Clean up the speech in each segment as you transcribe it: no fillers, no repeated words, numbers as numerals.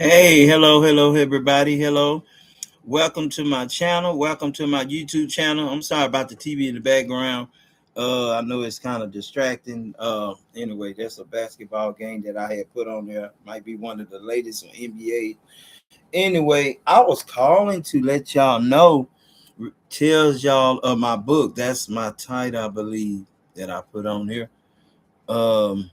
Hey, hello, everybody. Hello. Welcome to my channel. Welcome to my YouTube channel. I'm sorry about the TV in the background. I know it's kind of distracting. Anyway, that's a basketball game that I had put on there. Might be one of the latest on NBA. Anyway, I was calling to let y'all know, tells y'all of my book. That's my title, I believe, that I put on here. Um,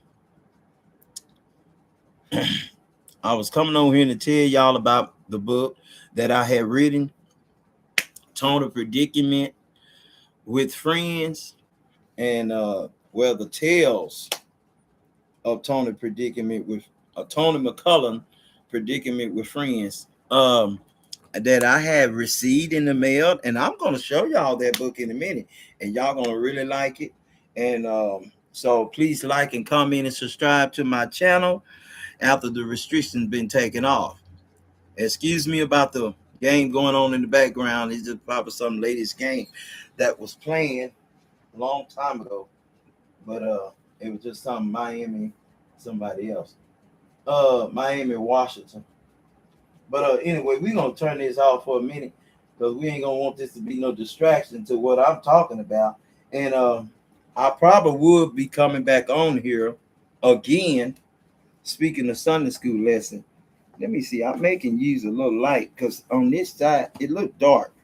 I was coming on here to tell y'all about the book that I had written, Total Predicament with Friends, and the tales of Tony Predicament with Tony McCullum Predicament with Friends. That I have received in the mail, and I'm gonna show y'all that book in a minute, and y'all gonna really like it. And so please like and comment and subscribe to my channel after the restrictions been taken off. Excuse me about the game going on in the background. It's just probably some latest game that was playing a long time ago, but it was just some Miami, somebody else, Miami, Washington. But anyway, we gonna turn this off for a minute because we ain't gonna want this to be no distraction to what I'm talking about. And I probably would be coming back on here again. Speaking of Sunday school lesson, let me see. I'm making use a little light because on this side it looked dark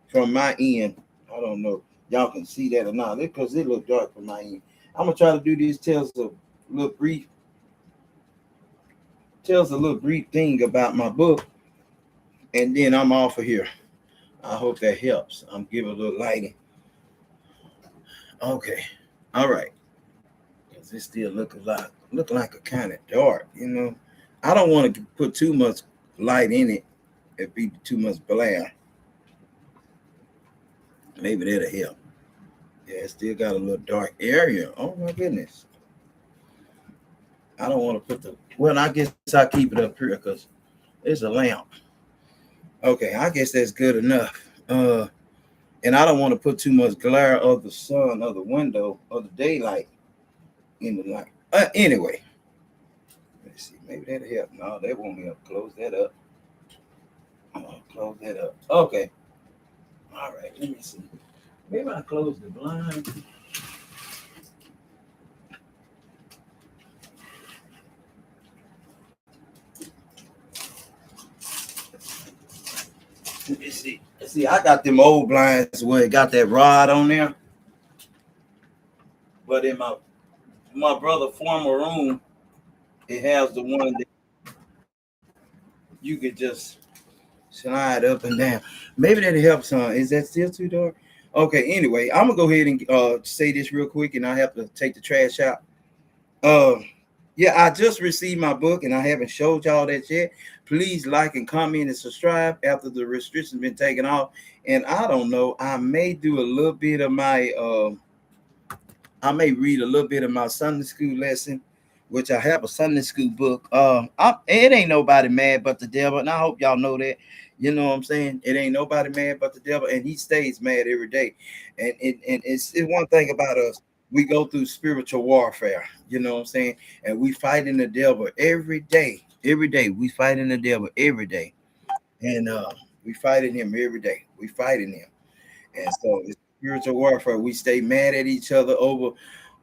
from my end. I don't know y'all can see that or not because it looked dark from my end. I'm gonna try to do this. Little brief tells a little brief thing about my book, and then I'm off of here. I hope that helps. I'm giving a little lighting. Okay, all right. Cause it still look like a kind of dark. I don't want to put too much light in it. It'd be too much glare. Maybe that'll help. Yeah, it still got a little dark area. Oh my goodness. I don't want to put the. Well, I guess I keep it up here because it's a lamp. Okay, I guess that's good enough. And I don't want to put too much glare of the sun or the window or the daylight in the light. Anyway, let's see. Maybe that'll help. No, that won't help. Close that up. Close that up. Okay. All right. Let me see. Maybe I close the blind. Let me see. See, I got them old blinds where it got that rod on there, but in my brother former room, it has the one that you could just slide up and down. Maybe that'll help some. Is that still too dark? Okay. Anyway, I'm gonna go ahead and say this real quick, and I have to take the trash out. Uh, yeah, I just received my book, and I haven't showed y'all that yet. Please like and comment and subscribe after the restrictions been taken off. And I don't know, I may do a little bit of my I may read a little bit of my Sunday school lesson, which I have a Sunday school book. It ain't nobody mad but the devil, and I hope y'all know that. You know what I'm saying? It ain't nobody mad but the devil, and he stays mad every day. And it's one thing about us. We go through spiritual warfare. You know what I'm saying? And we fighting the devil every day. Every day we fighting the devil every day, and we fighting him every day. We fighting him. And so it's spiritual warfare. We stay mad at each other over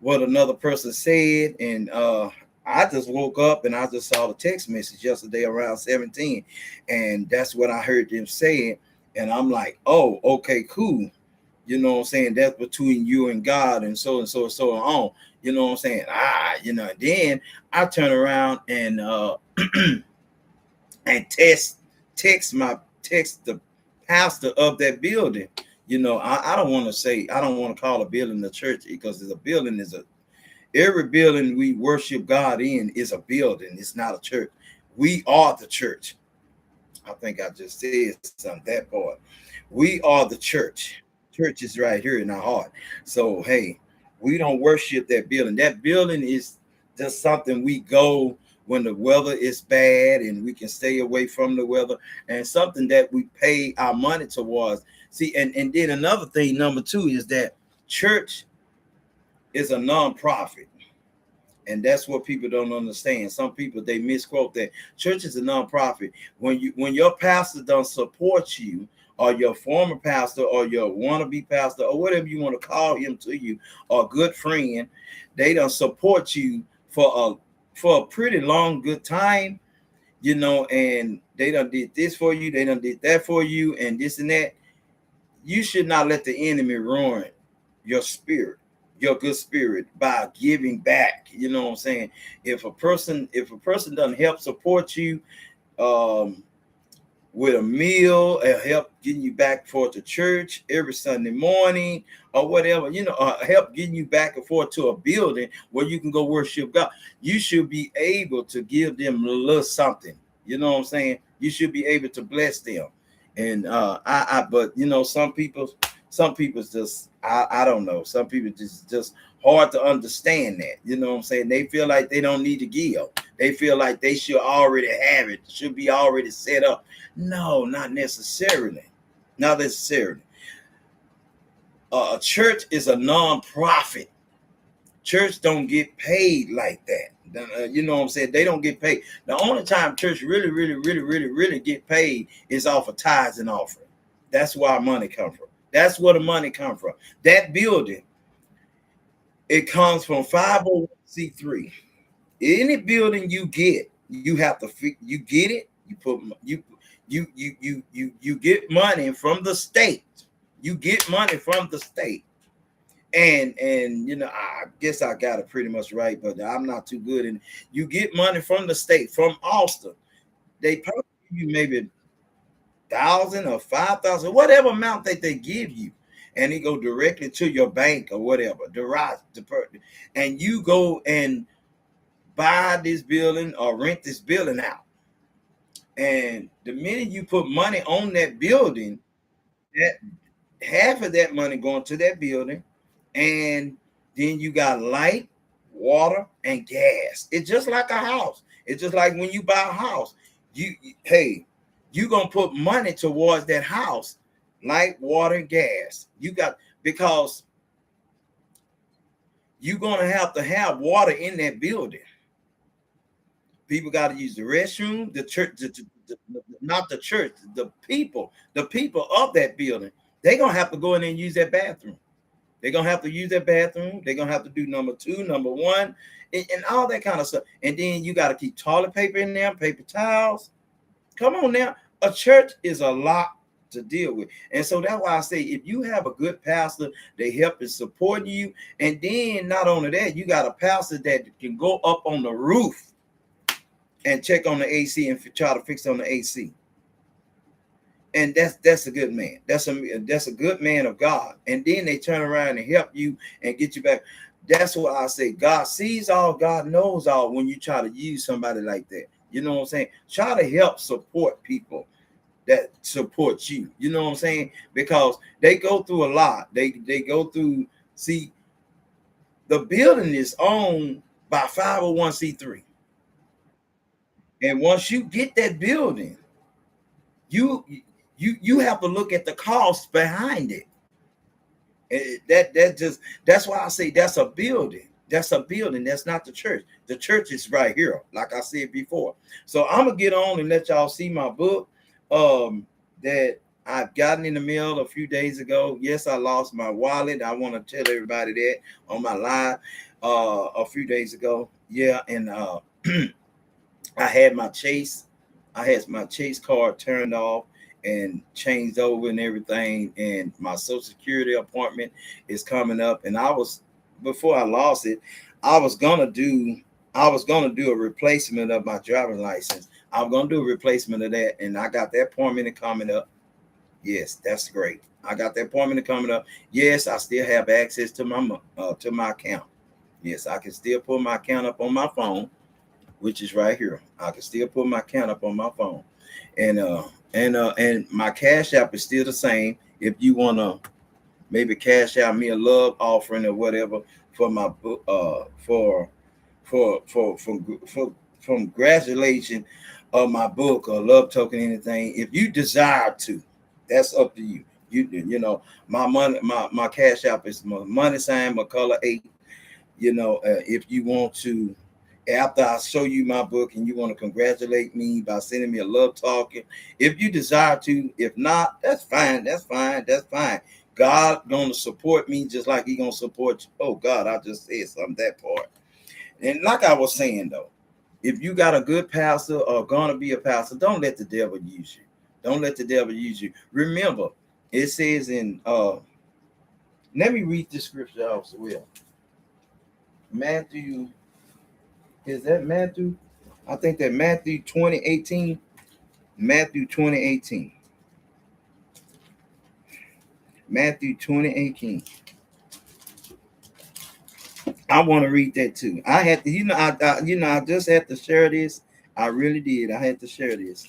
what another person said. And I just woke up and I just saw the text message yesterday around 17. And that's what I heard them saying. And I'm like, oh, okay, cool. You know what I'm saying? That's between you and God and so and so and so on. You know what I'm saying? And then I turn around and and text the pastor of that building. I don't want to say, I don't want to call a building a church because it's a building is a every building we worship God in is a building. It's not a church. We are the church. I think I just said something that part. We are the church. Church is right here in our heart. So hey, we don't worship that building. That building is just something we go when the weather is bad and we can stay away from the weather, and something that we pay our money towards. See, and then another thing, number two, is that church is a nonprofit, And that's what people don't understand. Some people, they misquote that church is a nonprofit. When your pastor don't support you, or your former pastor, or your wannabe pastor, or whatever you want to call him to you, or good friend, they don't support you for a pretty long good time, and they done did this for you, they done did that for you, and this and that. You should not let the enemy ruin your spirit, your good spirit, by giving back. You know what I'm saying? If a person doesn't help support you with a meal, or help getting you back forth to church every Sunday morning, or whatever, help getting you back and forth to a building where you can go worship God, you should be able to give them a little something. You know what I'm saying? You should be able to bless them. And but some people just, I don't know. Some people just hard to understand that. You know what I'm saying? They feel like they don't need to give. They feel like they should already have it, should be already set up. No, not necessarily. Not necessarily. A church is a non-profit. Church don't get paid like that. You know what I'm saying? They don't get paid. The only time church really get paid is off of tithes and offering. That's where our money come from. That's where the money come from. That building, it comes from 501c3. Any building you get, you have to you get it. You get money from the state. You get money from the state. And I guess I got it pretty much right, but I'm not too good. And you get money from the state, from Austin. They probably give you maybe 1,000 or 5,000, whatever amount that they give you, and it go directly to your bank or whatever. And you go and buy this building or rent this building out. And the minute you put money on that building, that half of that money going to that building, and then you got light, water, and gas. It's just like a house. It's just like when you buy a house, you're gonna put money towards that house, light, water, and gas. Because you're gonna have to have water in that building. People got to use the restroom, the church, not the church, the people of that building. They're gonna have to go in there and use that bathroom. They're gonna have to use that bathroom. They're gonna have to do number 2, number 1, and all that kind of stuff. And then you got to keep toilet paper in there, paper towels. Come on now. A church is a lot to deal with. And so that's why I say, if you have a good pastor, they help and support you. And then not only that, you got a pastor that can go up on the roof and check on the AC and try to fix on the AC. And that's a good man. That's a good man of God. And then they turn around and help you and get you back. That's what I say. God sees all, God knows all when you try to use somebody like that. You know what I'm saying? Try to help support people that support you. You know what I'm saying? Because they go through a lot. They go through, see, the building is owned by 501c3. And once you get that building, you have to look at the cost behind it. That's why I say that's a building. That's a building. That's not the church. The church is right here, like I said before. So I'm gonna get on and let y'all see my book that I've gotten in the mail a few days ago. Yes, I lost my wallet. I want to tell everybody that on my live a few days ago. Yeah, and I had my Chase card turned off and changed over and everything, and my Social Security appointment is coming up. And before I lost it, I was gonna do a replacement of my driver's license. I'm gonna do a replacement of that, and I got that appointment coming up. Yes, that's great. I got that appointment coming up. Yes, I still have access to my account. Yes, I can still pull my account up on my phone, which is right here. I can still put my account up on my phone, and my Cash App is still the same. If you want to maybe cash out me a love offering or whatever for my book, for congratulations of my book or love token, anything. If you desire to, that's up to you. You know, my Cash App is my money sign, McCullough 8. If you want to after I show you my book and you want to congratulate me by sending me a love talking, if you desire to. If not, that's fine. That's fine. That's fine. God gonna support me just like he gonna support you. Oh God, I just said something, that part. And like I was saying though, if you got a good pastor or gonna be a pastor, don't let the devil use you. Don't let the devil use you. Remember, it says in let me read this scripture out as well. Matthew, is that Matthew? I think that Matthew 20:18. Matthew 20:18. Matthew 20:18. I want to read that too. I had to, I just had to share this. I really did. I had to share this.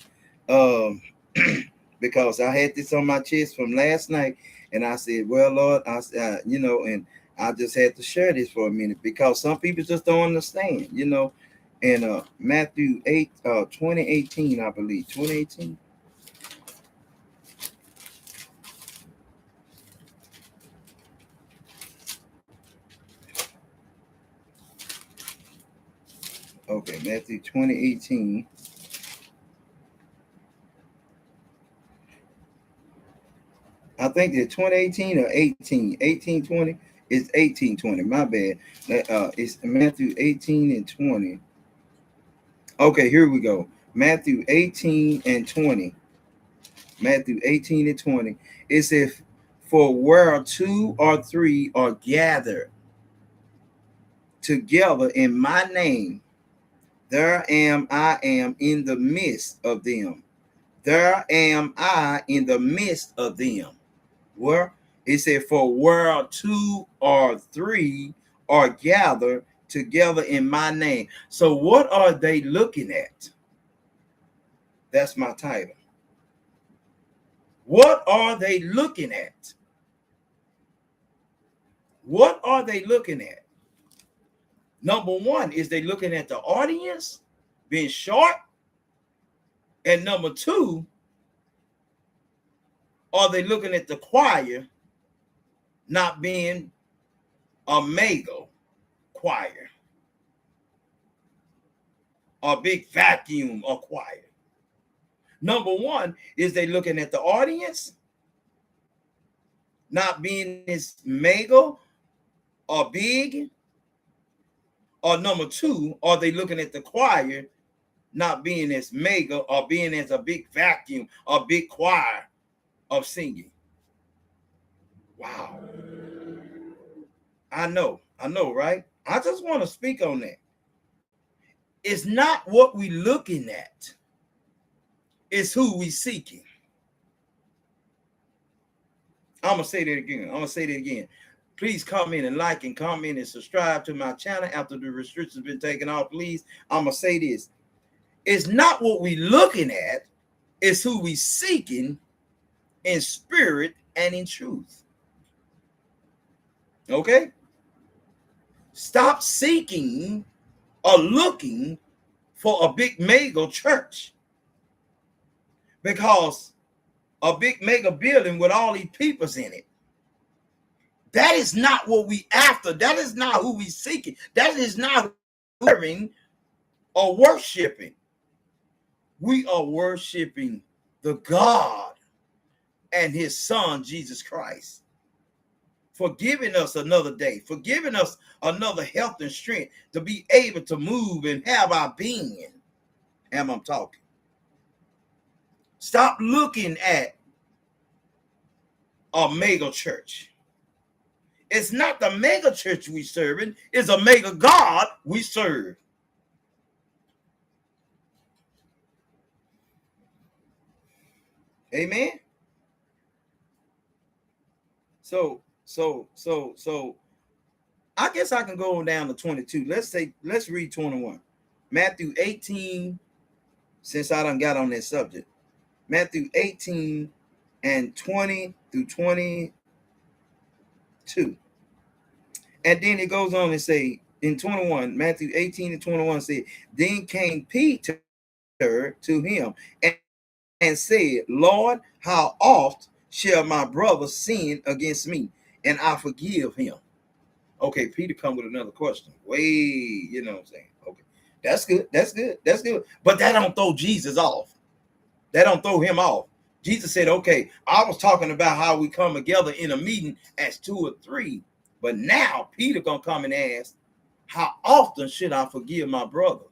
Because I had this on my chest from last night, and I said, "Well, Lord, and I just had to share this for a minute because some people just don't understand, And Matthew 20:18, I believe, 20:18. Okay, Matthew 20:18. I think it's 2018 or 1820. It's 1820. My bad. It's Matthew 18 and 20. Okay, here we go. Matthew 18 and 20. Matthew 18 and 20. It says, "For where two or three are gathered together in my name, there I am in the midst of them. There am I in the midst of them." Where it said, "For where two or three are gathered together in my name." So what are they looking at? That's my title. What are they looking at? What are they looking at? Number one, is they looking at the audience being short? And number two, are they looking at the choir not being a mega choir, a big vacuum of choir? Number one, is they looking at the audience not being as mega or big? Or number two, are they looking at the choir not being as mega or being as a big vacuum or big choir of singing? Wow. I know, right? I just want to speak on that. It's not what we looking at. It's who we seeking. I'm going to say that again. Please comment and like and comment and subscribe to my channel after the restrictions been taken off. Please, I'm going to say this. It's not what we looking at. It's who we seeking in spirit and in truth. Okay? Stop seeking or looking for a big mega church, because a big mega building with all these peoples in it, that is not what we after. That is not who we seeking. That is not serving or worshiping. We are worshiping the God and his son, Jesus Christ, for giving us another day, for giving us another health and strength to be able to move and have our being. Am I talking? Stop looking at a mega church. It's not the mega church we serving, it's a mega God we serve. Amen. So I guess I can go down to 22. Let's read 21. Matthew 18, since I done got on that subject. Matthew 18 and 20 through 22. And then it goes on and say in 21, Matthew 18 and 21 say, "Then came Peter to him and said, Lord, how oft shall my brother sin against me and I forgive him?" Okay, Peter come with another question. What I'm saying? Okay. That's good. That's good. That's good. But that don't throw Jesus off. That don't throw him off. Jesus said, okay, I was talking about how we come together in a meeting as 2 or 3. But now Peter gonna come and ask, how often should I forgive my brother?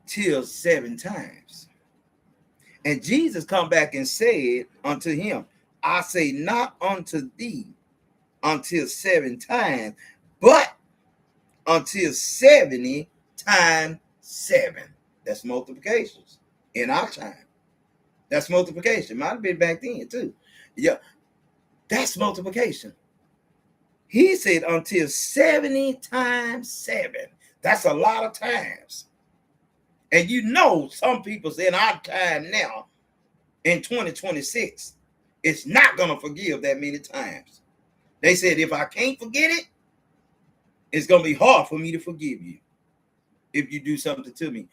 Till 7 times. And Jesus come back and said unto him, I say not unto thee until 7 times, but until 70 times 7. That's multiplications in our time. That's multiplication. Might have been back then too. Yeah, that's multiplication. He said until 70 times 7. That's a lot of times. And you know, some people say in our time now, in 2026, it's not going to forgive that many times. They said, if I can't forget it, it's going to be hard for me to forgive you if you do something to me.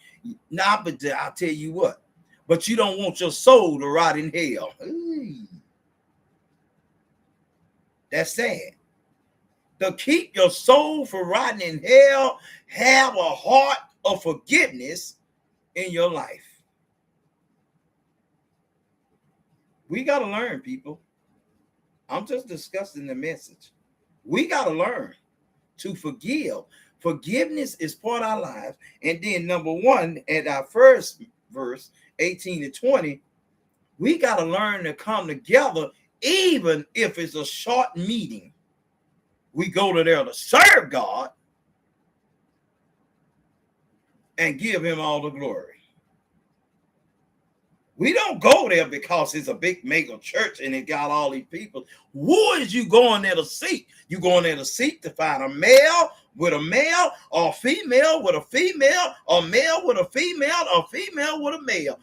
Nah, but I'll tell you what. But you don't want your soul to rot in hell. Ooh. That's sad. To keep your soul from rotting in hell, have a heart of forgiveness in your life. We got to learn, people. I'm just discussing the message. We got to learn to forgive. Forgiveness is part of our lives. And then number 1, at our first verse, 18 to 20, we got to learn to come together, even if it's a short meeting. We go to there to serve God and give him all the glory. We don't go there because it's a big mega church and it got all these people. Who is you going there to seek? You going there to seek to find a male with a male, or a female with a female, or male with a female, or female with a male.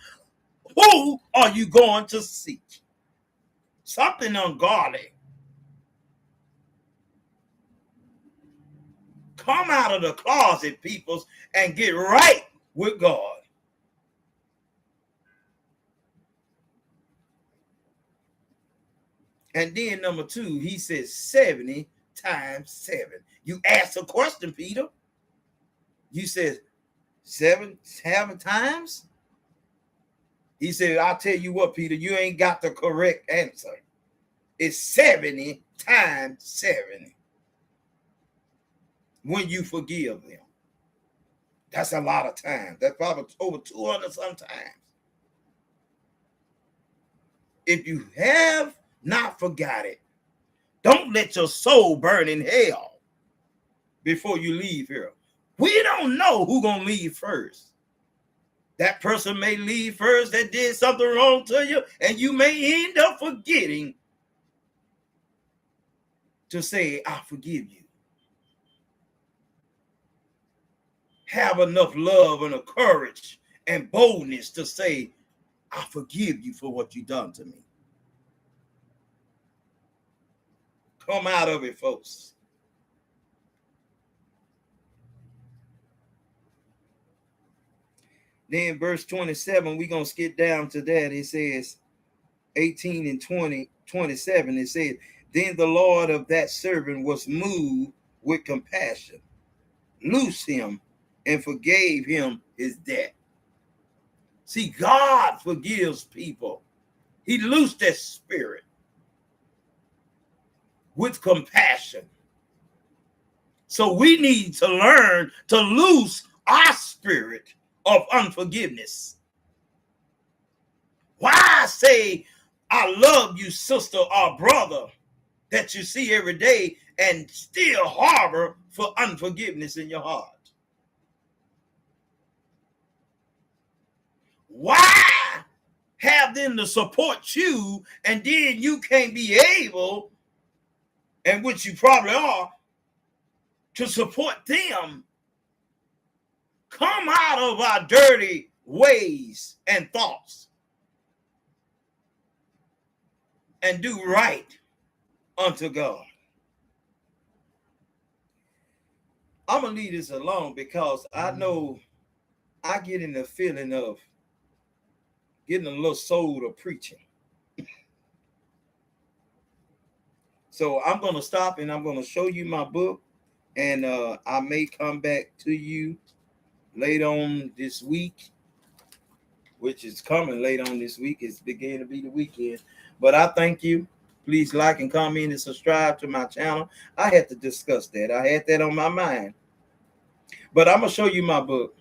Who are you going to seek? Something ungodly. Come out of the closet, peoples, and get right with God. And then number 2, he says 70 times 7. You asked a question, Peter. You said 7 times? He said, I'll tell you what, Peter, you ain't got the correct answer. It's 70 times 7 when you forgive them. That's a lot of time. That's probably over 200 sometimes. If you have not forgot it, don't let your soul burn in hell before you leave here. We don't know who's going to leave first. That person may leave first that did something wrong to you, and you may end up forgetting to say, I forgive you. Have enough love and a courage and boldness to say, I forgive you for what you done to me. Come out of it, folks. Then verse 27, we're going to skip down to that. It says 18 and 20, 27. It says, then the Lord of that servant was moved with compassion, loosed him, and forgave him his debt. See, God forgives people. He loosed that spirit with compassion. So we need to learn to loose our spirit of unforgiveness. Why say, I love you, sister or brother, that you see every day and still harbor for unforgiveness in your heart? Why have them to support you and then you can't be able, and which you probably are, to support them? Come out of our dirty ways and thoughts and do right unto God. I'm going to leave this alone because I know I get in the feeling of getting a little soul to preaching. So I'm going to stop and I'm going to show you my book. and I may come back to you late on this week, which is coming late on this week. It's beginning to be the weekend. But I thank you. Please like and comment and subscribe to my channel. I had to discuss that. I had that on my mind. But I'm gonna show you my book.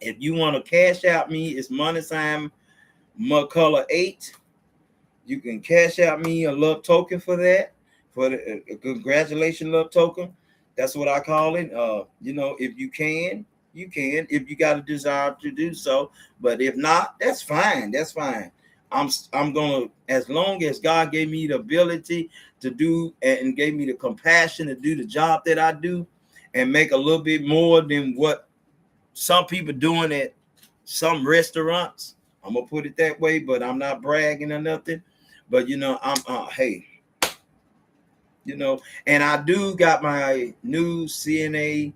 If you want to cash out me, it's money sign McCullough 8. You can cash out me a love token for that, for the congratulations love token. That's what I call it. If you can, you can. If you got a desire to do so, but if not, that's fine. That's fine. I'm gonna, as long as God gave me the ability to do and gave me the compassion to do the job that I do, and make a little bit more than what some people doing at some restaurants. I'm gonna put it that way, but I'm not bragging or nothing. But I'm hey, and I do got my new CNA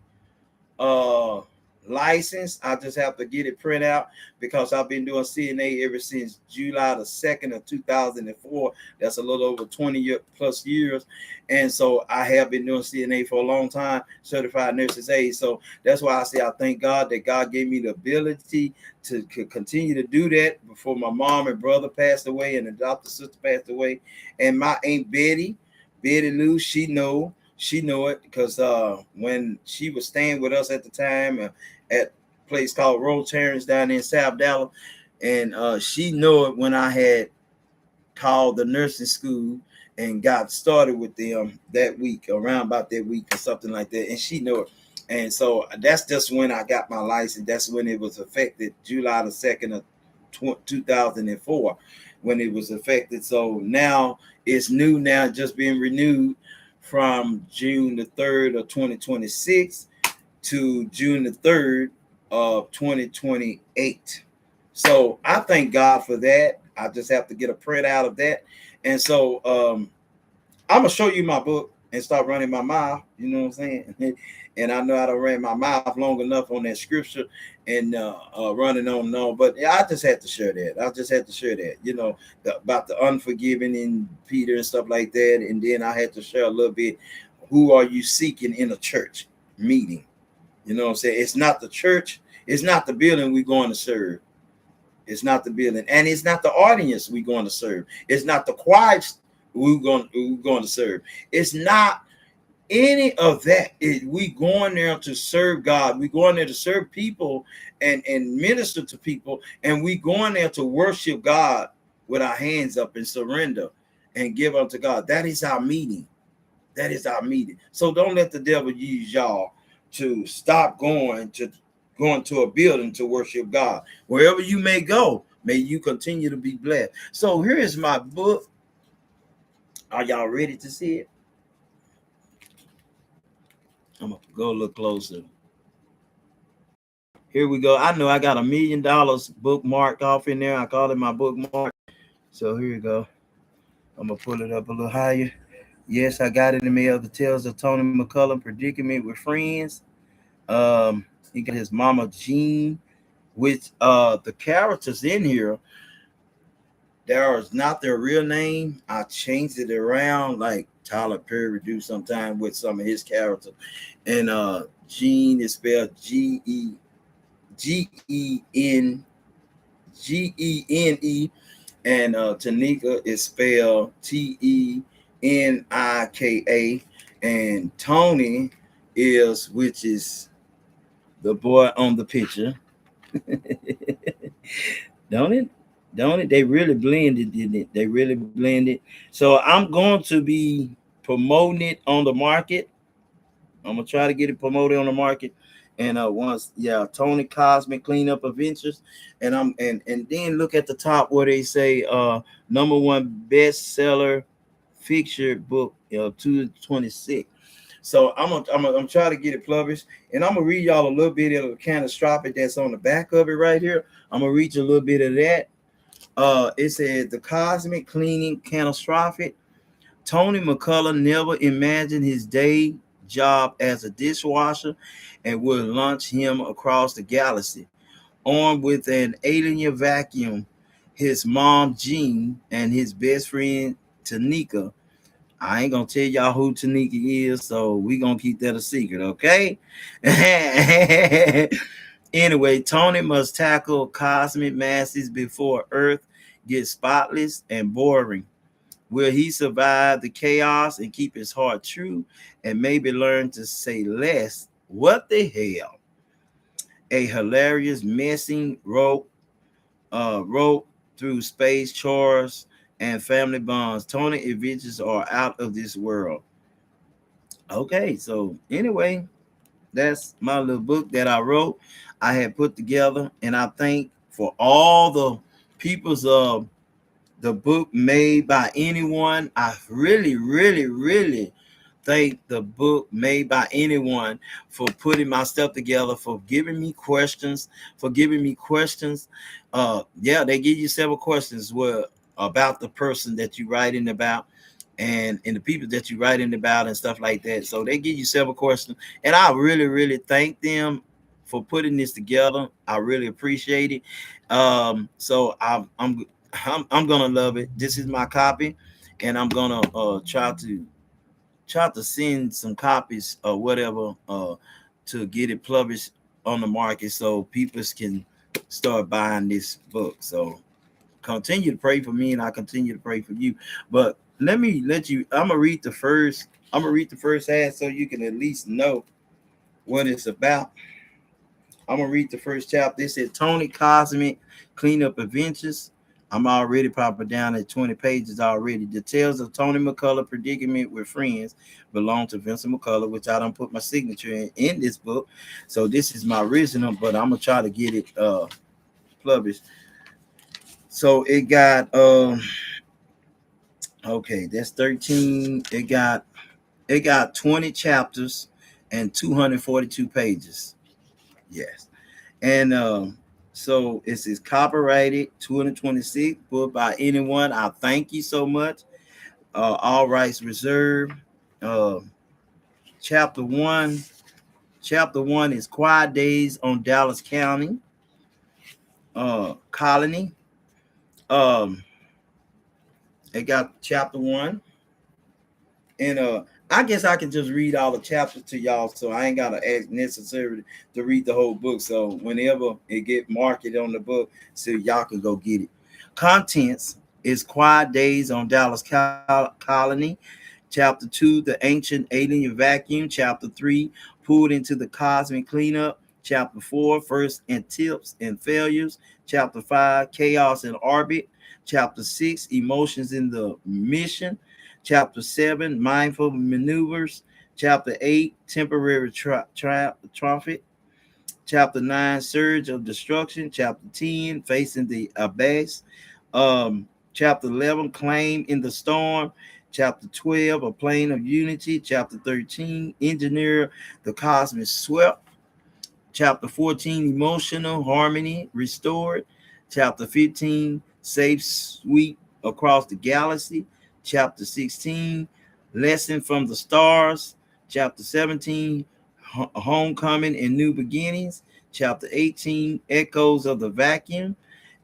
license. I just have to get it printed out because I've been doing CNA ever since July the 2nd of 2004. That's a little over 20 plus years. And so I have been doing CNA for a long time, certified nurse's aide. So that's why I say I thank God that God gave me the ability to continue to do that before my mom and brother passed away and the adopted sister passed away. And my Aunt Betty Lou, she know it because when she was staying with us at the time at a place called Rotarians down in South Dallas, and she know it when I had called the nursing school and got started with them that week, around about that week or something like that, and she know it. And so that's just when I got my license. That's when it was effective, July the 2nd of 2004, when it was affected. So now it's new now, just being renewed from June the 3rd of 2026 to June the 3rd of 2028. So I thank God for that. I just have to get a print out of that. And so I'm going to show you my book and start running my mouth. You know what I'm saying? And I know I don't run my mouth long enough on that scripture and running on and on. But I just had to share that. About the unforgiving in Peter and stuff like that. And then I had to share a little bit. Who are you seeking in a church meeting? You know what I'm saying? It's not the church. It's not the building we're going to serve. It's not the building. And it's not the audience we're going to serve. It's not the choir we're going to serve. It's not any of that. We going there to serve God. We going there to serve people and minister to people. And we going there to worship God with our hands up and surrender and give unto God. That is our meeting. That is our meeting. So don't let the devil use y'all to stop going to a building to worship God. Wherever you may go, may you continue to be blessed. So here is my book. Are y'all ready to see it? I'm gonna go a little closer. Here we go. I know I got $1 million bookmarked off in there. I call it my bookmark. So here we go. I'm gonna pull it up a little higher. Yes, I got it in the mail. The Tales of Tony McCullough, Predicament with Friends. He got his mama Jean, which the characters in here, there is not their real name. I changed it around like Tyler Perry do sometime with some of his characters. And Jean is spelled Gene, and Tanika is spelled Tenika, and Tony is, which is the boy on the picture. Don't it? They really blended, didn't it? They really blended. So I'm going to be promoting it on the market. I'm gonna try to get it promoted on the market. And Tony Cosmic Cleanup Adventures. And then look at the top where they say #1 bestseller fiction book of 2026. So I'm try to get it published, and I'm gonna read y'all a little bit of the catastrophic that's on the back of it right here. I'm gonna read you a little bit of that. It says the cosmic cleaning catastrophic. Tony McCullough never imagined his day job as a dishwasher and would launch him across the galaxy. Armed with an alien vacuum, his mom Jean and his best friend Tanika I ain't gonna tell y'all who Tanika is, so we gonna keep that a secret, okay? Anyway, Tony must tackle cosmic masses before Earth gets spotless and boring. Will he survive the chaos and keep his heart true and maybe learn to say less? What the hell? A hilarious messing rope through space chores and family bonds. Tony adventures are out of this world. Okay, so anyway, that's my little book that I wrote. I had put together, and I thank for all the people's the book made by anyone. I really, really, really thank the book made by anyone for putting my stuff together, for giving me questions, Yeah, they give you several questions where about the person that you writing about and the people that you writing about and stuff like that. So they give you several questions, and I really, really thank them for putting this together. I really appreciate it. So I'm gonna love it. This is my copy, and I'm gonna try to send some copies or whatever to get it published on the market so people can start buying this book. So continue to pray for me, and I continue to pray for you. But let me let you. I'm gonna read the first. I'm gonna read the first half so you can at least know what it's about. I'm gonna read the first chapter. It said Tony Cosmic Cleanup Adventures. I'm already probably down at 20 pages already. Details of Tony McCullough predicament with friends belong to Vincent McCullough, which I don't put my signature in this book. So this is my original, but I'm gonna try to get it published. So it got okay, that's 13. It got 20 chapters and 242 pages. Yes. And so it's copyrighted 226 book by anyone. I thank you so much. All rights reserved. Uh, chapter one. Chapter one is Quiet Days on Dallas County Colony. Um, it got chapter one, and I guess I can just read all the chapters to y'all, so I ain't gotta ask necessarily to read the whole book. So whenever it get marketed on the book, so y'all can go get it. Contents is Quiet Days on Dallas Colony. Chapter 2, The Ancient Alien Vacuum. Chapter 3, Pulled into the Cosmic Cleanup. Chapter 4, First and Tips and Failures. Chapter 5, Chaos in Orbit. Chapter 6, Emotions in the Mission. Chapter 7, Mindful Maneuvers. Chapter 8, Temporary Trumpet. Chapter 9, Surge of Destruction. Chapter 10, Facing the Abyss. Chapter 11, Claim in the Storm. Chapter 12, A Plane of Unity. Chapter 13, Engineer the Cosmic Swept. Chapter 14, Emotional Harmony Restored. Chapter 15, Safe Sweep Across the Galaxy. Chapter 16, Lesson from the Stars. Chapter 17, Homecoming and New Beginnings. Chapter 18, Echoes of the Vacuum.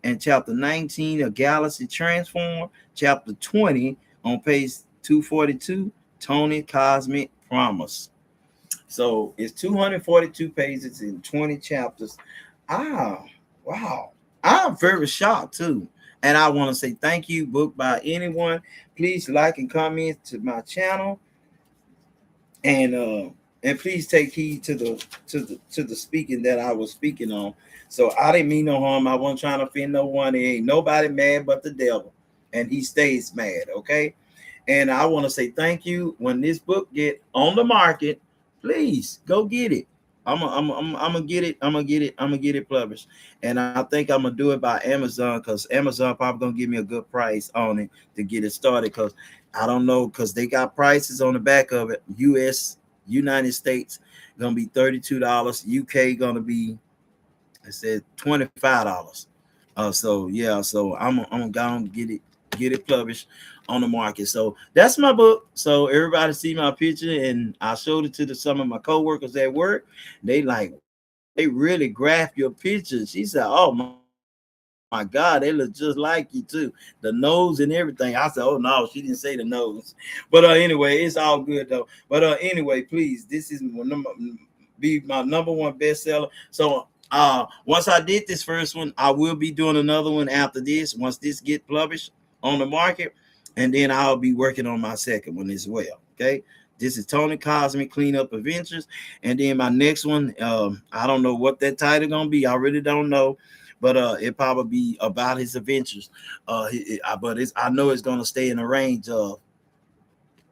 And chapter 19, A Galaxy Transform. Chapter 20, on page 242, Tony Cosmic Promise. So it's 242 pages in 20 chapters. Ah, wow. I'm very shocked too. And I want to say thank you, book by anyone. Please like and comment to my channel. And please take heed to the speaking that I was speaking on. So I didn't mean no harm. I wasn't trying to offend no one. There ain't nobody mad but the devil. And he stays mad, okay? And I want to say thank you. When this book get on the market, please go get it. I'm gonna get it. I'm gonna get it published. And I think I'm gonna do it by Amazon because Amazon probably gonna give me a good price on it to get it started. Because I don't know, because they got prices on the back of it. United States gonna be $32. UK gonna be, I said, $25. So yeah, so I'm gonna get it published on the market. So that's my book. So everybody see my picture, and I showed it to some of my coworkers at work. They like, they really graph your pictures. She said, "Oh my my God, they look just like you too. The nose and everything. I said, oh no, she didn't say the nose. But anyway, it's all good though. But anyway, please, this is be my number one bestseller. So once I did this first one, I will be doing another one after this. Once this get published on the market, and then I'll be working on my second one as well. Okay. This is Tony Cosmic Cleanup Adventures. And then my next one, I don't know what that title gonna be. I really don't know, but it probably be about his adventures. But I know it's gonna stay in the range of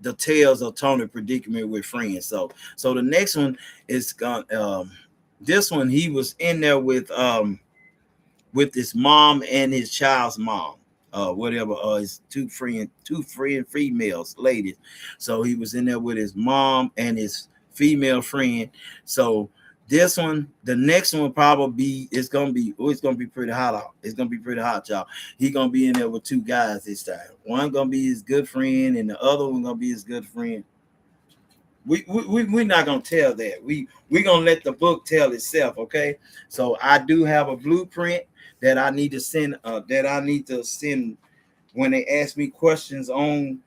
the tales of Tony Predicament with Friends. So the next one is gonna this one he was in there with his mom and his child's mom. Whatever, his two friend females, ladies. So he was in there with his mom and his female friend. So this one, the next one probably it's gonna be pretty hot. It's gonna be pretty hot, y'all. He gonna be in there with two guys this time. One gonna be his good friend, and the other one gonna be his good friend. We're not gonna tell that. We gonna let the book tell itself, okay? So I do have a blueprint that I need to send when they ask me questions on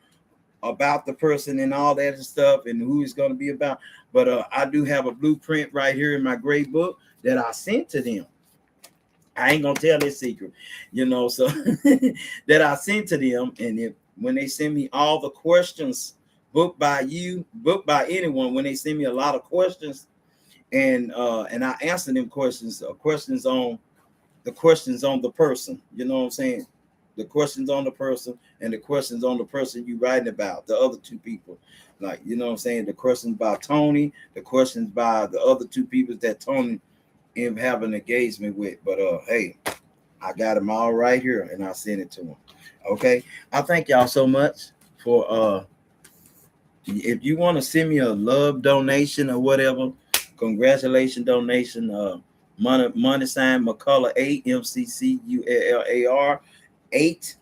about the person and all that stuff and who it's going to be about. But I do have a blueprint right here in my great book that I sent to them. I ain't gonna tell this secret, so that I sent to them. And when they send me all the questions, book by anyone, when they send me a lot of questions, and I answer them questions on the person, you know what I'm saying? The questions on the person and the questions on the person you writing about, the other two people. Like, you know what I'm saying? The questions by Tony, the questions by the other two people that Tony have an engagement with. But hey, I got them all right here and I sent it to them. Okay. I thank y'all so much for if you want to send me a love donation or whatever, congratulations donation, money sign McCullough 8, MCCULLAR 8,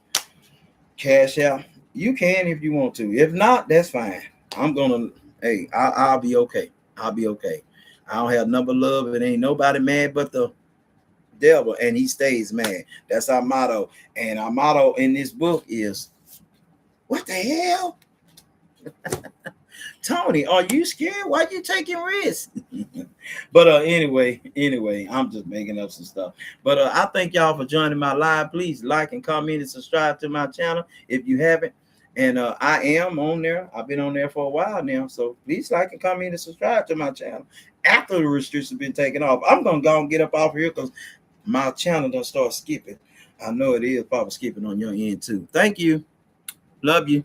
cash out. You can if you want to. If not, that's fine. I'll be okay. I'll be okay. I don't have number love. It ain't nobody mad but the devil, and he stays mad. That's our motto. And our motto in this book is, what the hell? Tony, are you scared? Why you taking risks? But anyway, I'm just making up some stuff. But I thank y'all for joining my live. Please like and comment and subscribe to my channel if you haven't. And I am on there. I've been on there for a while now. So please like and comment and subscribe to my channel. After the restrictions been taken off, I'm gonna go and get up off here because my channel don't start skipping. I know it is probably skipping on your end too. Thank you. Love you.